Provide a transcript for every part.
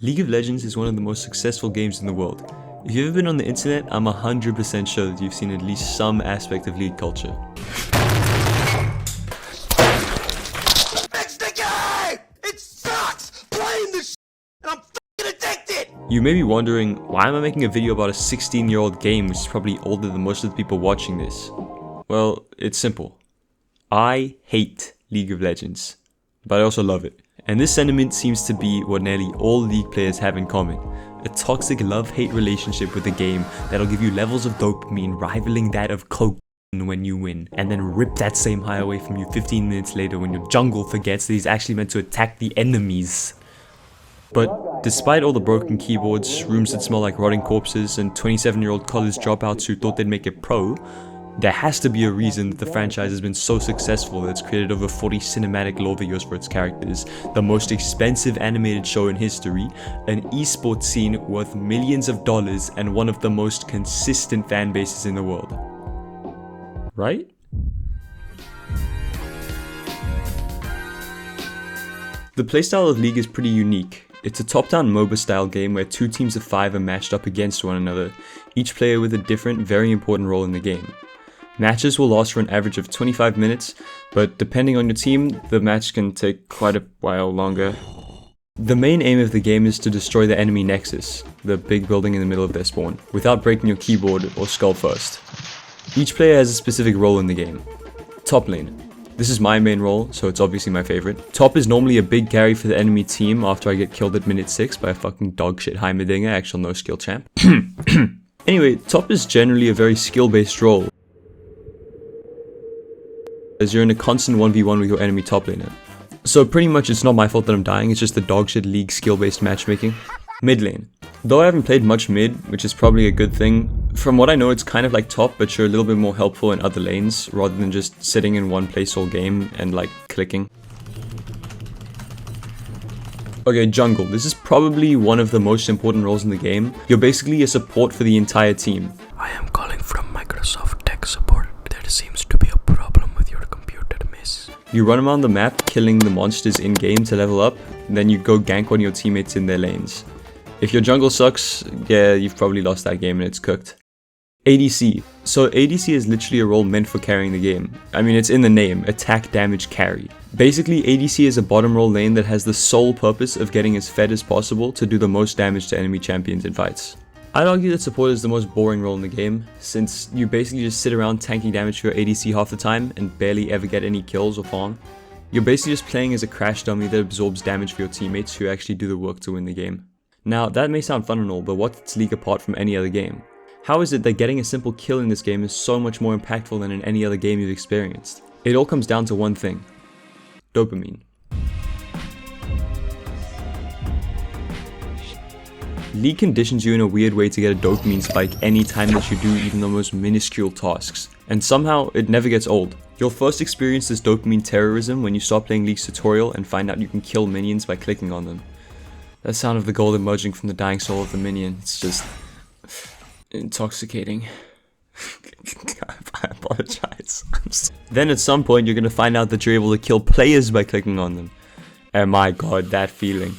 League of Legends is one of the most successful games in the world. If you've ever been on the internet, I'm 100% sure that you've seen at least some aspect of League culture. It's the game! It sucks playing this and I'm f***ing addicted! You may be wondering, why am I making a video about a 16-year-old game which is probably older than most of the people watching this? Well, it's simple. I hate League of Legends, but I also love it. And this sentiment seems to be what nearly all League players have in common. A toxic love-hate relationship with the game that'll give you levels of dopamine rivaling that of coke when you win, and then rip that same high away from you 15 minutes later when your jungle forgets that he's actually meant to attack the enemies. But despite all the broken keyboards, rooms that smell like rotting corpses, and 27-year-old college dropouts who thought they'd make it pro, there has to be a reason that the franchise has been so successful that it's created over 40 cinematic lore videos for its characters, the most expensive animated show in history, an esports scene worth millions of dollars, and one of the most consistent fan bases in the world. Right? The playstyle of League is pretty unique. It's a top-down MOBA style game where two teams of 5 are matched up against one another, each player with a different, very important role in the game. Matches will last for an average of 25 minutes, but depending on your team, the match can take quite a while longer. The main aim of the game is to destroy the enemy nexus, the big building in the middle of their spawn, without breaking your keyboard or skull first. Each player has a specific role in the game. Top lane. This is my main role, so it's obviously my favorite. Top is normally a big carry for the enemy team after I get killed at minute 6 by a fucking dogshit Heimerdinger, actual no skill champ. Anyway, top is generally a very skill-based role, as you're in a constant 1v1 with your enemy top laner. So pretty much it's not my fault that I'm dying, it's just the dogshit League skill-based matchmaking. Mid lane. Though I haven't played much mid, which is probably a good thing, from what I know it's kind of like top, but you're a little bit more helpful in other lanes, rather than just sitting in one place all game and like clicking. Okay, jungle. This is probably one of the most important roles in the game. You're basically a support for the entire team. I am calling from Microsoft Tech Support. There seems to be a problem with your computer, miss. You run around the map, killing the monsters in-game to level up, and then you go gank one of your teammates in their lanes. If your jungle sucks, yeah, you've probably lost that game and it's cooked. ADC. So ADC is literally a role meant for carrying the game. I mean, it's in the name, attack, damage, carry. Basically, ADC is a bottom row lane that has the sole purpose of getting as fed as possible to do the most damage to enemy champions in fights. I'd argue that support is the most boring role in the game, since you basically just sit around tanking damage for your ADC half the time and barely ever get any kills or farm. You're basically just playing as a crash dummy that absorbs damage for your teammates who actually do the work to win the game. Now, that may sound fun and all, but what sets League apart from any other game? How is it that getting a simple kill in this game is so much more impactful than in any other game you've experienced? It all comes down to one thing. Dopamine. League conditions you in a weird way to get a dopamine spike any time that you do even the most minuscule tasks, and somehow it never gets old. You'll first experience this dopamine terrorism when you start playing League's tutorial and find out you can kill minions by clicking on them. That sound of the gold emerging from the dying soul of the minion, it's just intoxicating. I apologize. Then at some point you're gonna find out that you're able to kill players by clicking on them. And my god, that feeling.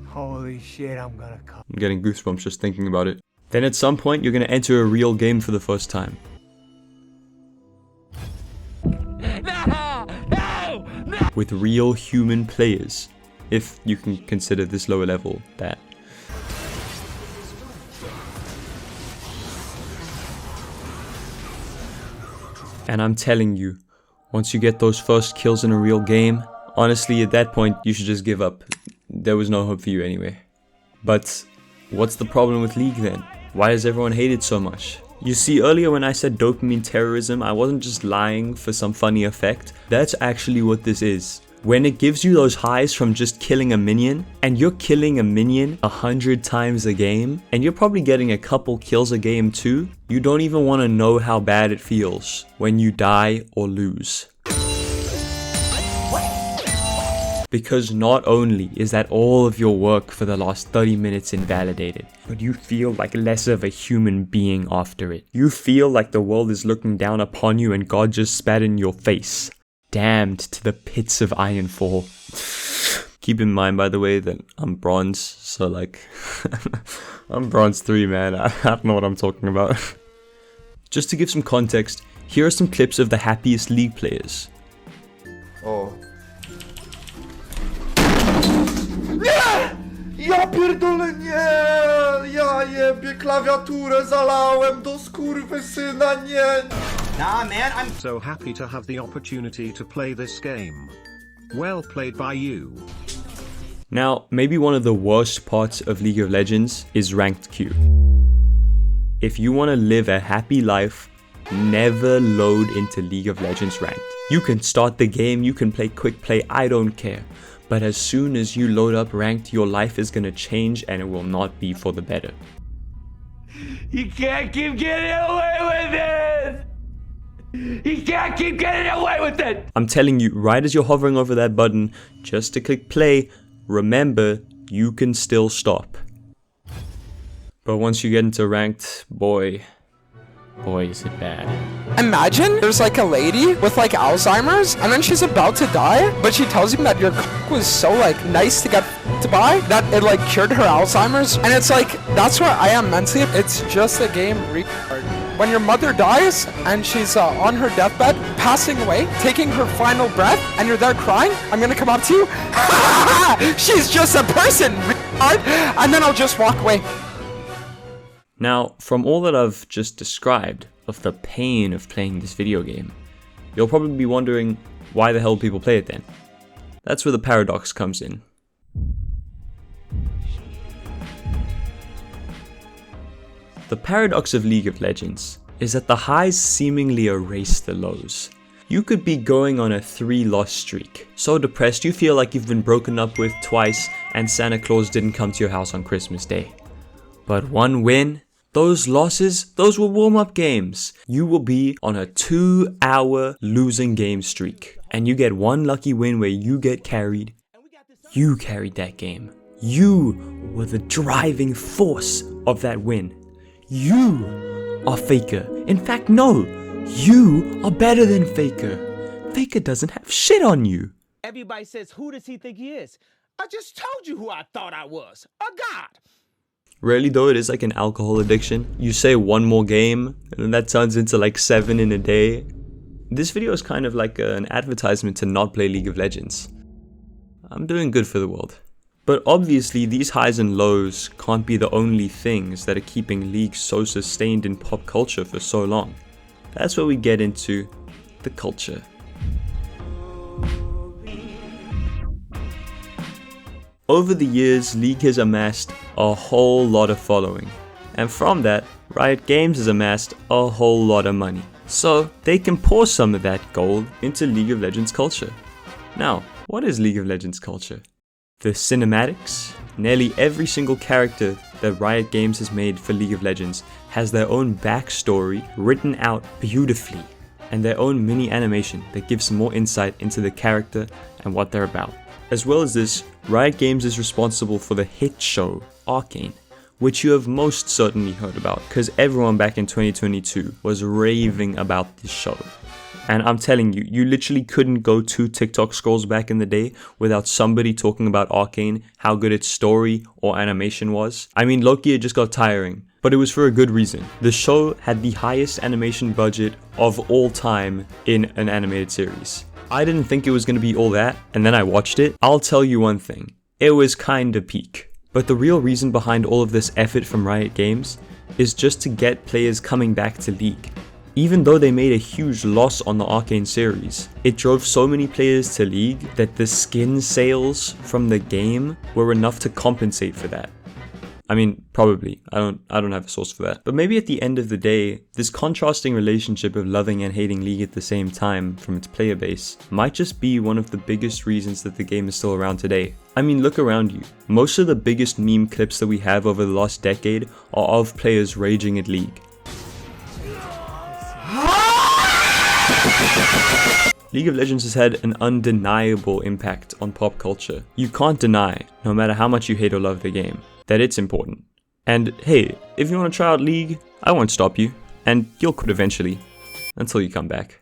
Holy shit, I'm getting goosebumps just thinking about it. Then at some point you're gonna enter a real game for the first time. With real human players, if you can consider this lower level that. And I'm telling you, once you get those first kills in a real game, honestly at that point you should just give up. There was no hope for you anyway. But what's the problem with League then? Why does everyone hate it so much? You see, earlier when I said dopamine terrorism, I wasn't just lying for some funny effect. That's actually what this is. When it gives you those highs from just killing a minion, and you're killing a minion 100 times a game, and you're probably getting a couple kills a game too, you don't even want to know how bad it feels when you die or lose. Because not only is that all of your work for the last 30 minutes invalidated, but you feel like less of a human being after it. You feel like the world is looking down upon you and God just spat in your face. Damned to the pits of Ironfall. Keep in mind, by the way, that I'm bronze, so like, I'm bronze 3, man. I don't know what I'm talking about. Just to give some context, here are some clips of the happiest League players. O. Nie! Ja pierdolę, nie! Ja jebie, klawiaturę zalałem do skurwysyna, nie! Nah, man, I'm so happy to have the opportunity to play this game. Well played by you. Now, maybe one of the worst parts of League of Legends is ranked queue. If you want to live a happy life, never load into League of Legends ranked. You can start the game, you can play quick play, I don't care. But as soon as you load up ranked, your life is gonna change and it will not be for the better. You can't keep getting away with it! You can't keep getting away with it! I'm telling you, right as you're hovering over that button, just to click play, remember, you can still stop. But once you get into ranked, boy is it bad. Imagine there's like a lady with like Alzheimer's and then she's about to die, but she tells you that your cock was so like nice to get to buy that it like cured her Alzheimer's, and it's like, that's where I am mentally. It's just a game retard. When your mother dies and she's on her deathbed, passing away, taking her final breath, and you're there crying, I'm gonna come up to you, she's just a person, retard, and then I'll just walk away. Now, from all that I've just described of the pain of playing this video game, you'll probably be wondering why the hell people play it then. That's where the paradox comes in. The paradox of League of Legends is that the highs seemingly erase the lows. You could be going on a 3-loss streak, so depressed you feel like you've been broken up with twice and Santa Claus didn't come to your house on Christmas Day. But one win, those losses, those were warm-up games. You will be on a 2-hour losing game streak, and you get one lucky win where you get carried. You carried that game. You were the driving force of that win. You are Faker. In fact, no, you are better than Faker. Faker doesn't have shit on you. Everybody says, who does he think he is? I just told you who I thought I was. A god. Rarely though, it is like an alcohol addiction. You say one more game, and then that turns into like 7 in a day. This video is kind of like an advertisement to not play League of Legends. I'm doing good for the world. But obviously, these highs and lows can't be the only things that are keeping League so sustained in pop culture for so long. That's where we get into the culture. Over the years, League has amassed a whole lot of following, and from that, Riot Games has amassed a whole lot of money. So they can pour some of that gold into League of Legends culture. Now, what is League of Legends culture? The cinematics. Nearly every single character that Riot Games has made for League of Legends has their own backstory written out beautifully, and their own mini animation that gives some more insight into the character and what they're about. As well as this, Riot Games is responsible for the hit show Arcane, which you have most certainly heard about, because everyone back in 2022 was raving about this show. And I'm telling you, you literally couldn't go 2 TikTok scrolls back in the day without somebody talking about Arcane, how good its story or animation was. I mean, Loki, it just got tiring, but it was for a good reason. The show had the highest animation budget of all time in an animated series. I didn't think it was going to be all that, and then I watched it. I'll tell you one thing, it was kinda peak. But the real reason behind all of this effort from Riot Games is just to get players coming back to League. Even though they made a huge loss on the Arcane series, it drove so many players to League that the skin sales from the game were enough to compensate for that. I mean, probably. I don't have a source for that. But maybe at the end of the day, this contrasting relationship of loving and hating League at the same time from its player base might just be one of the biggest reasons that the game is still around today. I mean, look around you. Most of the biggest meme clips that we have over the last decade are of players raging at League. League of Legends has had an undeniable impact on pop culture. You can't deny, no matter how much you hate or love the game, that it's important. And hey, if you want to try out League, I won't stop you, and you'll quit eventually, until you come back.